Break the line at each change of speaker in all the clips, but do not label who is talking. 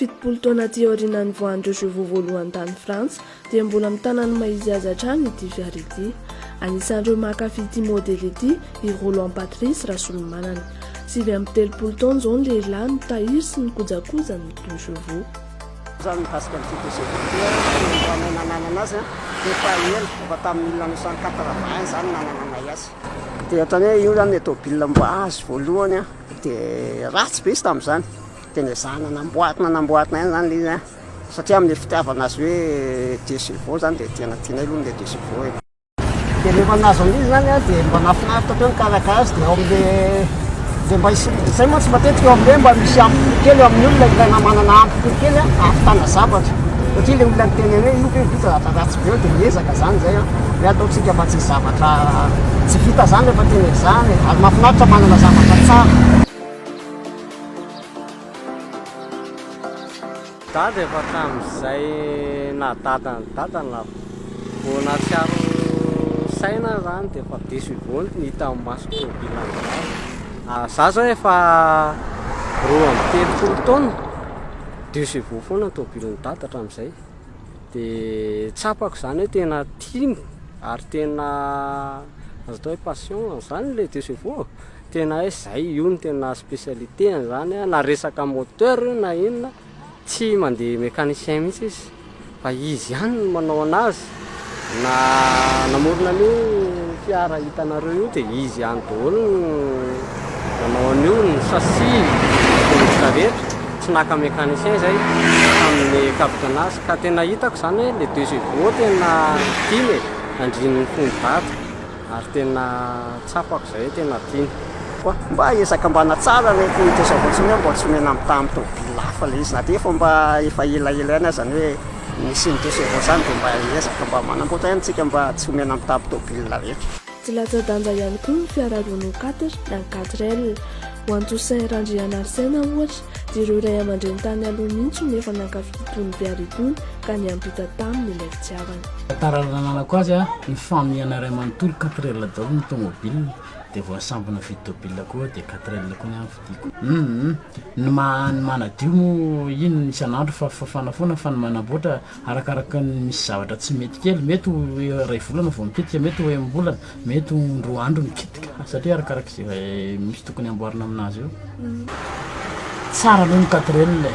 fitopolo taona aty aorian'ny voan'ireo chevaux voalohany tany Frantsa dia mbola mitanany maizy azy hatrany ity fiara ity. Anisan'ireo mankafy ity modely ity i Roland Patrice Rasolomanana. 7.3 taona izao ny lehilahy no tahiry sy ny kojakoja ny toy chevaux.
Zany mikasika ny fitosevia nananana azy efa ela efa tamin'ny 1980 zany nanananay azy. Dia ohatrany hoe io zany tômôbila mbo azo voalohany dia ratsy be izy tamin'izany. Tena zany namboatina ihany zany izy satria amin'ny fitiavana azy hoe 2 chevaux zany dia tena tianay aloha ny 2 chevaux. Dia rehefa nazo an'izy zany dia mba nafinaritra teo ny karakara azy dia ao amin'ilay dia mba izay moa tsy matetika eo amin'ilay mba misy ampy kely eo amin'ny olona ilaina manana ampy kely ahavitana zavatra. Satria ilay olona teny hoe io hoe vita zavatra ratsy be dia miezaka zany zay hoe ataontsika fa tsy zavatra tsy vita zany rehefa teny izany ary mahafinaritra manana zavatra tsara.
Dada efa tamin'izay na dadana vao natsiaro saina zany dia efa 2 chevaux ny hita amin'ny maso tômôbila an'izay. Za zao efa 2.3 taona 2 chevaux foana ny tômôbilan'ny dada hatramin'izay. Dia tsapako zany hoe tena tiany ary tena azo atao hoe passion zany ilay 2 chevaux. Tena hoe zay io no tena spécialité zany na resaka moteur na inona tsy mandeha mécanicien mihitsy izy fa izy ihany no manao anazy. Na namorona an'io fiara hitanareo io dia izy ihany daholo no manao an'io ny chassis ny rehetra tsy naka mécanicien zay amin'ny capitaine ka tena hitako zany hoe le 2 chevaux tena tiany andrin'ny fony dada ary tena tsapako zay tena tiany.
Mba ezaka mbana tsara ilay komite zavatsy hoe mba tsy omena amin'ny tamin'ny tômôbila hafa ilay izy na dia efa mba efa elaela ihany zany hoe misy ny 2 chevaux zany dia mba ezaka mba manamboatra ihany tsika mba tsy omena amin'ny tamin'ny tômôbila rehetra.
Tsy latsa-danja ihany koa ny fiara Renault 4 na 4L. Ho an'ny Toussaint Randriana Arsena ohatra dia ireo ray aman-dreny tany aloha mihitsy nefa nankafy itony fiara itony ka niampita taminy ilay fitiavana.
Tararananako azy ny familiana ray manontolo 4L daholo ny tômôbila dia voasambona vidy tômôbila koa dia 4L koa ny amin'ny vidiko. Ny manadio moa ino isan'andro fa fanafoana fa ny manamboatra arakaraka ny misy zavatra tsy mety kely mety ray volana vao mikitika mety hoe ambolana mety 2 andro mikitika satria arakaraka izay misy tokony amboarina aminazy io. Tsara aloha ny 4L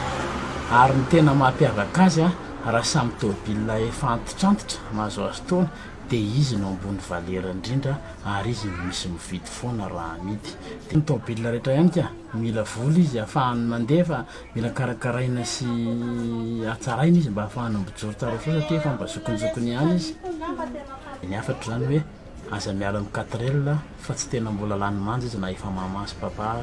ary ny tena mampiavaka azy raha samy tômôbila efa antitrantitra mahazo azy taona dia izy no ambony valera indrindra ary izy misy mividy foana raha amidy. Dia ny tômôbila rehetra ihany ka mila vola izy ahafahany mandefa mila karakaraina sy atsaraina izy mba ahafahany mijoro tsara foana satria efa mba zokonjokony ihany izy. Ny afatra zany hoe aza miala amin'ny 4L fa tsy tena mbola lany manja izy na efa mamaso papa.